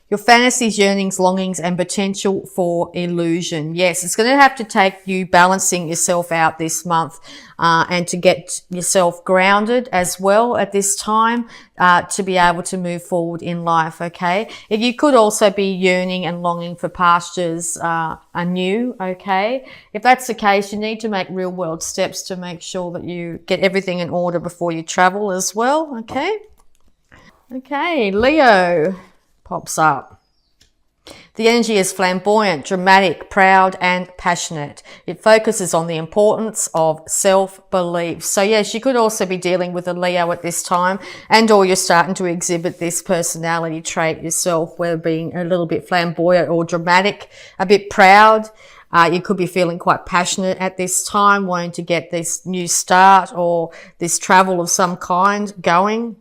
Your fantasies, yearnings, longings, and potential for illusion. Yes, it's going to have to take you balancing yourself out this month and to get yourself grounded as well at this time to be able to move forward in life, okay? If you could also be yearning and longing for pastures anew, okay? If that's the case, you need to make real world steps to make sure that you get everything in order before you travel as well, okay? Okay, Leo pops up. The energy is flamboyant, dramatic, proud, and passionate. It focuses on the importance of self-belief. So yes, you could also be dealing with a Leo at this time, and or you're starting to exhibit this personality trait yourself, where being a little bit flamboyant or dramatic, a bit proud. You could be feeling quite passionate at this time, wanting to get this new start or this travel of some kind going.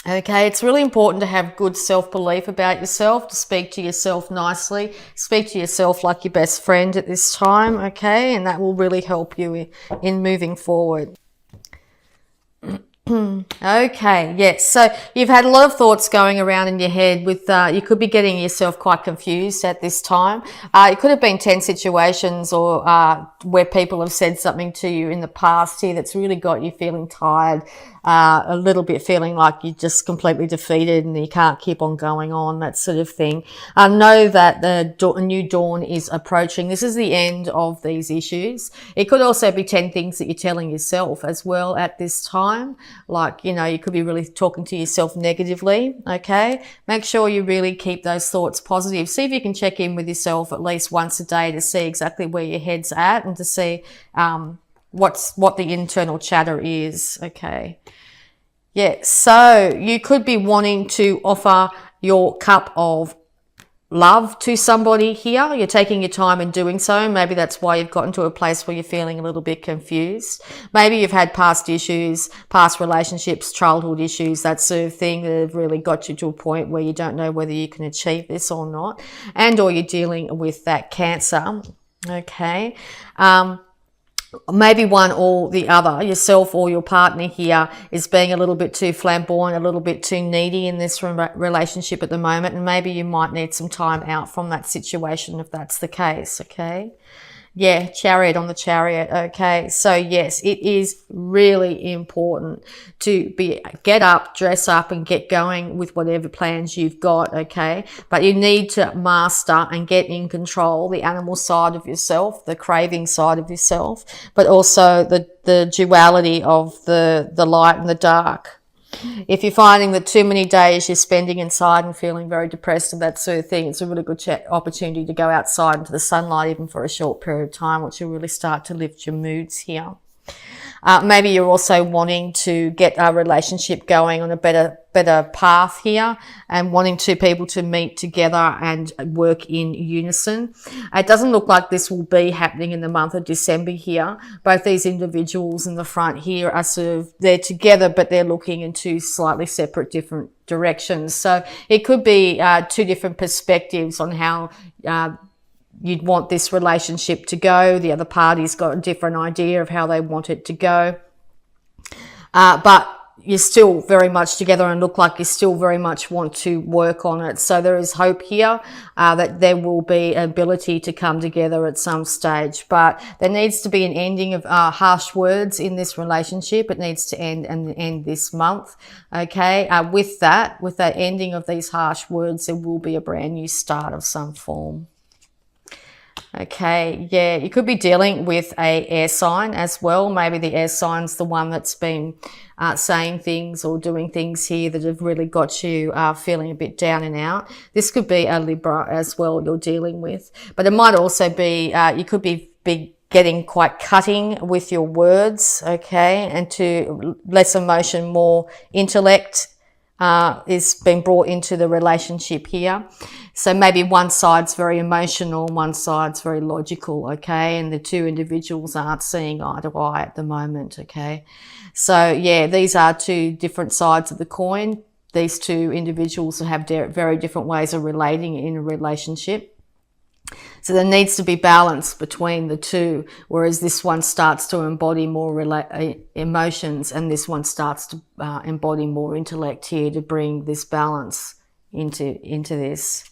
Okay, it's really important to have good self-belief about yourself, to speak to yourself nicely, speak to yourself like your best friend at this time, okay? And that will really help you in moving forward. Okay, yes. So you've had a lot of thoughts going around in your head with, you could be getting yourself quite confused at this time. It could have been tense situations or where people have said something to you in the past here that's really got you feeling tired, a little bit feeling like you're just completely defeated and you can't keep on going on, that sort of thing. Know that the new dawn is approaching. This is the end of these issues. It could also be 10 things that you're telling yourself as well at this time. Like, you know, you could be really talking to yourself negatively, okay? Make sure you really keep those thoughts positive. See if you can check in with yourself at least once a day to see exactly where your head's at and to see what the internal chatter is, okay? Yeah, so you could be wanting to offer your cup of love to somebody here. You're taking your time in doing so. Maybe that's why you've gotten to a place where you're feeling a little bit confused. Maybe you've had past issues, past relationships, childhood issues, that sort of thing that have really got you to a point where you don't know whether you can achieve this or not. And or you're dealing with that Cancer, okay? Maybe one or the other, yourself or your partner here, is being a little bit too flamboyant, a little bit too needy in this relationship at the moment, and maybe you might need some time out from that situation if that's the case, okay? Yeah, Chariot on the Chariot, okay? So yes, it is really important to get up, dress up and get going with whatever plans you've got, okay? But you need to master and get in control the animal side of yourself, the craving side of yourself, but also the duality of the light and the dark. If you're finding that too many days you're spending inside and feeling very depressed and that sort of thing, it's a really good opportunity to go outside into the sunlight even for a short period of time, which will really start to lift your moods here. Maybe you're also wanting to get a relationship going on a better path here and wanting two people to meet together and work in unison. It doesn't look like this will be happening in the month of December here. Both these individuals in the front here are they're together, but they're looking in two slightly separate, different directions. So it could be two different perspectives on how you'd want this relationship to go. The other party's got a different idea of how they want it to go. But you're still very much together and look like you still very much want to work on it. So there is hope here that there will be ability to come together at some stage. But there needs to be an ending of harsh words in this relationship. It needs to end this month. Okay. With that ending of these harsh words, there will be a brand new start of some form. Okay, yeah, you could be dealing with a air sign as well. Maybe the air sign's the one that's been saying things or doing things here that have really got you feeling a bit down and out. This could be a Libra as well you're dealing with. But it might also be, you could be getting quite cutting with your words, okay, and to less emotion, more intellect is being brought into the relationship here. So maybe one side's very emotional, one side's very logical, okay? And the two individuals aren't seeing eye to eye at the moment, okay? So yeah, these are two different sides of the coin. These two individuals have very different ways of relating in a relationship. So there needs to be balance between the two, whereas this one starts to embody more emotions and this one starts to embody more intellect here to bring this balance into this.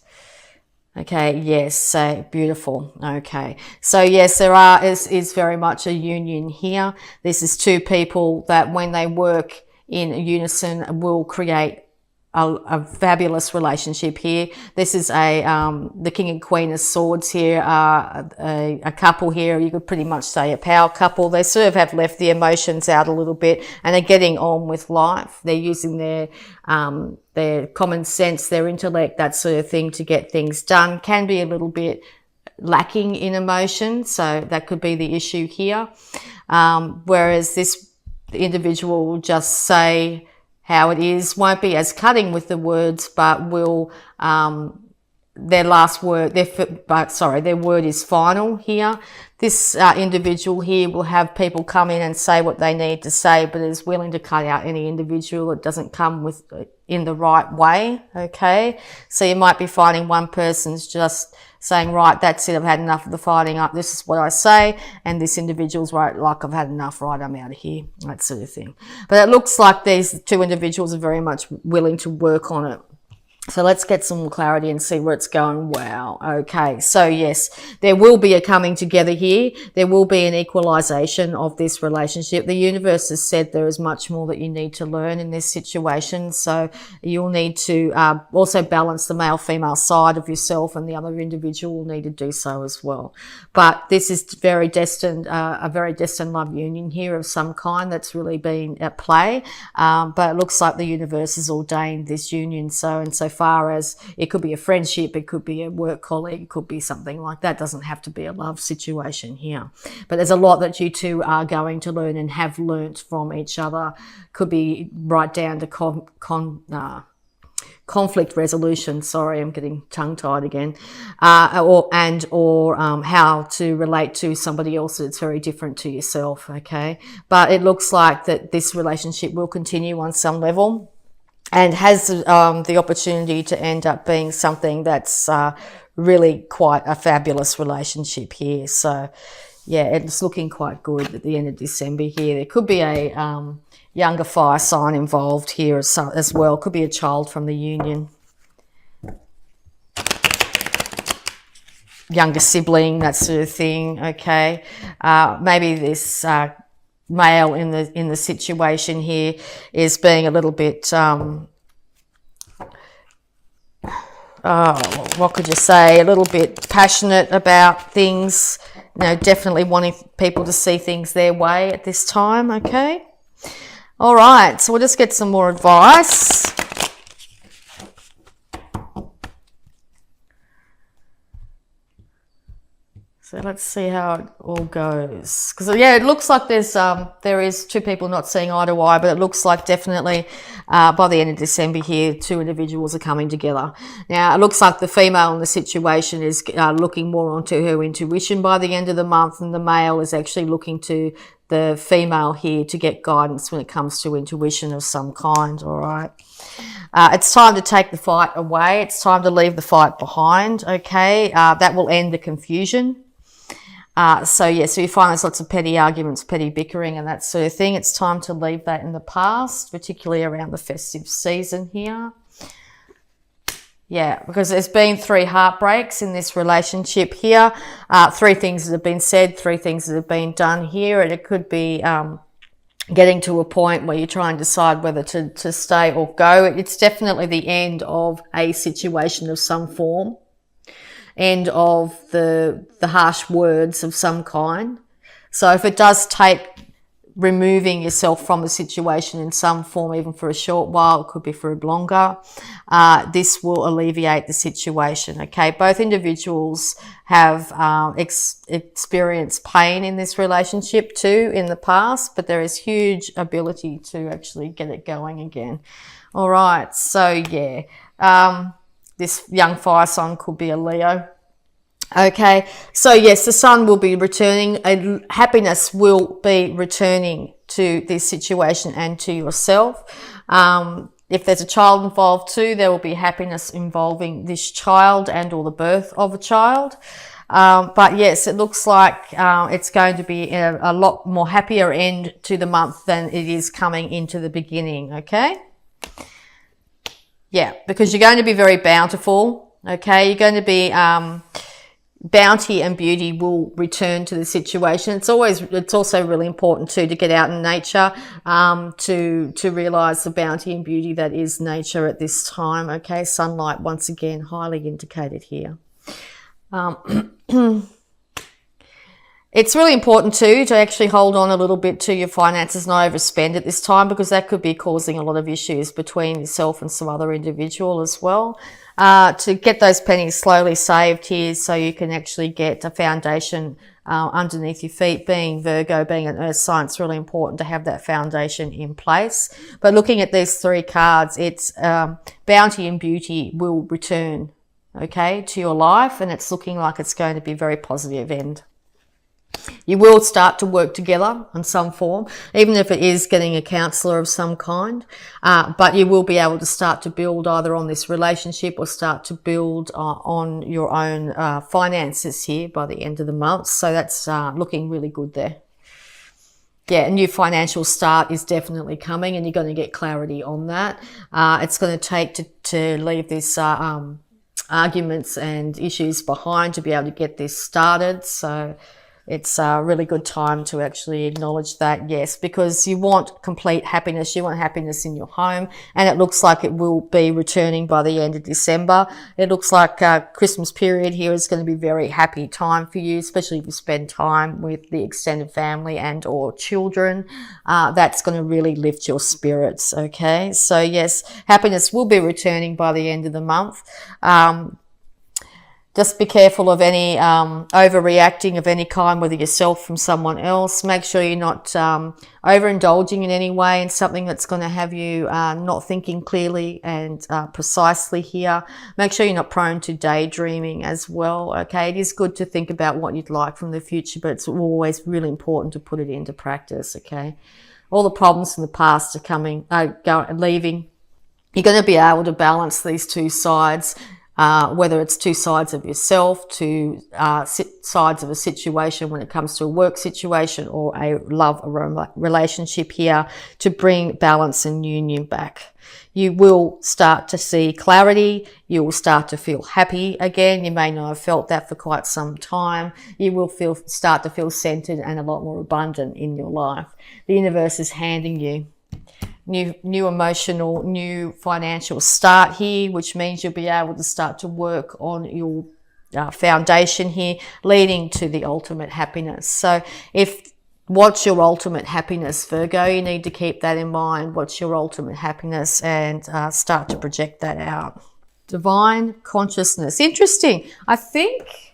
Okay, yes, so beautiful. Okay, so yes, is very much a union here. This is two people that when they work in unison will create a fabulous relationship here. This is the King and Queen of Swords here, a couple here. You could pretty much say a power couple. They sort of have left the emotions out a little bit and are getting on with life. They're using their common sense, their intellect, that sort of thing to get things done. Can be a little bit lacking in emotion, so that could be the issue here. Whereas this individual will just say how it is, won't be as cutting with the words, but will their last word, their word is final here. This individual here will have people come in and say what they need to say, but is willing to cut out any individual that doesn't come with in the right way. Okay, so you might be finding one person's just saying, right, that's it, I've had enough of the fighting up, this is what I say, and this individual's right, like, I've had enough, right, I'm out of here, that sort of thing. But it looks like these two individuals are very much willing to work on it. So let's get some more clarity and see where it's going. Wow. Okay. So yes, there will be a coming together here. There will be an equalization of this relationship. The universe has said there is much more that you need to learn in this situation. So you'll need to also balance the male-female side of yourself, and the other individual will need to do so as well. But this is very destined, a very destined love union here of some kind that's really been at play. But it looks like the universe has ordained this union. So, and so far as it could be a friendship, it could be a work colleague, it could be something like that. It doesn't have to be a love situation here. But there's a lot that you two are going to learn and have learnt from each other. Could be right down to conflict resolution. Sorry, I'm getting tongue-tied again. Or how to relate to somebody else that's very different to yourself. Okay, but it looks like that this relationship will continue on some level, and has the opportunity to end up being something that's really quite a fabulous relationship here. So, yeah, it's looking quite good at the end of December here. There could be a younger fire sign involved here as well. Could be a child from the union. Younger sibling, that sort of thing, okay. Maybe this male in the situation here is being a little bit what could you say, a little bit passionate about things, you know, definitely wanting people to see things their way at this time. Okay, all right, so we'll just get some more advice. So let's see how it all goes. Because, yeah, it looks like there is two people not seeing eye to eye, but it looks like definitely by the end of December here, two individuals are coming together. Now, it looks like the female in the situation is looking more onto her intuition by the end of the month, and the male is actually looking to the female here to get guidance when it comes to intuition of some kind, all right? It's time to take the fight away. It's time to leave the fight behind, okay? That will end the confusion. So you find there's lots of petty arguments, petty bickering and that sort of thing. It's time to leave that in the past, particularly around the festive season here. Yeah, because there's been 3 heartbreaks in this relationship here. 3 things that have been said, 3 things that have been done here. And it could be getting to a point where you try and decide whether to stay or go. It's definitely the end of a situation of some form. End of the harsh words of some kind. So if it does take removing yourself from the situation in some form, even for a short while, it could be for longer, this will alleviate the situation, okay? Both individuals have experienced pain in this relationship too in the past, but there is huge ability to actually get it going again. All right, so yeah, this young fire sign could be a Leo. Okay, so yes, the sun will be returning, happiness will be returning to this situation and to yourself. If there's a child involved too, there will be happiness involving this child and or the birth of a child. But yes, it looks like it's going to be a lot more happier end to the month than it is coming into the beginning, okay? Yeah, because you're going to be very bountiful. Okay, you're going to be bounty and beauty will return to the situation. It's also really important too to get out in nature, to realize the bounty and beauty that is nature at this time. Okay, sunlight once again highly indicated here. It's really important too to actually hold on a little bit to your finances, not overspend at this time, because that could be causing a lot of issues between yourself and some other individual as well. To get those pennies slowly saved here so you can actually get a foundation underneath your feet. Being Virgo, being an earth sign, it's really important to have that foundation in place. But looking at these three cards, it's bounty and beauty will return, okay, to your life, and it's looking like it's going to be a very positive end. You will start to work together in some form, even if it is getting a counsellor of some kind, but you will be able to start to build either on this relationship or start to build on your own finances here by the end of the month. So that's looking really good there. Yeah, a new financial start is definitely coming, and you're going to get clarity on that. It's going to take to leave this arguments and issues behind to be able to get this started. So it's a really good time to actually acknowledge that, yes, because you want complete happiness. You want happiness in your home, and it looks like it will be returning by the end of December. It looks like Christmas period here is going to be a very happy time for you, especially if you spend time with the extended family and or children. That's going to really lift your spirits, okay? So yes, happiness will be returning by the end of the month. Just be careful of any overreacting of any kind, whether yourself from someone else. Make sure you're not overindulging in any way in something that's going to have you not thinking clearly and precisely here. Make sure you're not prone to daydreaming as well. Okay, it is good to think about what you'd like from the future, but it's always really important to put it into practice. Okay, all the problems from the past are leaving. You're going to be able to balance these two sides. Whether it's two sides of yourself, two sides of a situation when it comes to a work situation or a love relationship here, to bring balance and union back. You will start to see clarity. You will start to feel happy again. You may not have felt that for quite some time. You will start to feel centered and a lot more abundant in your life. The universe is handing you new emotional, new financial start here, which means you'll be able to start to work on your foundation here, leading to the ultimate happiness. So what's your ultimate happiness, Virgo? You need to keep that in mind. What's your ultimate happiness, and start to project that out. Divine consciousness. Interesting. I think,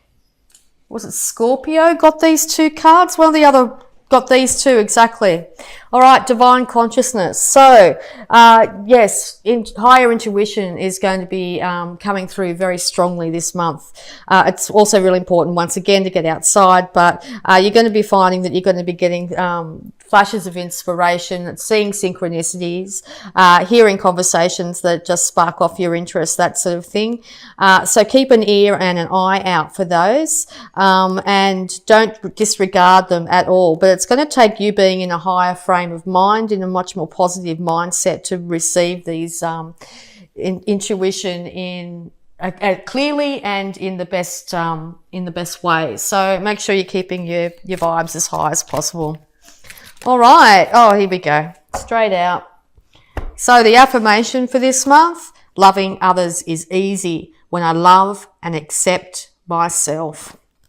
was it Scorpio got these two cards? One of the other got these two, exactly. All right, divine consciousness. So, yes, higher intuition is going to be coming through very strongly this month. It's also really important, once again, to get outside, but you're going to be finding that you're going to be getting flashes of inspiration, seeing synchronicities, hearing conversations that just spark off your interest, that sort of thing. So keep an ear and an eye out for those, and don't disregard them at all. But it's going to take you being in a higher frame of mind, in a much more positive mindset, to receive these intuition in clearly and in the best way. So make sure you're keeping your vibes as high as possible. All right. Oh, here we go. Straight out. So the affirmation for this month: loving others is easy when I love and accept myself.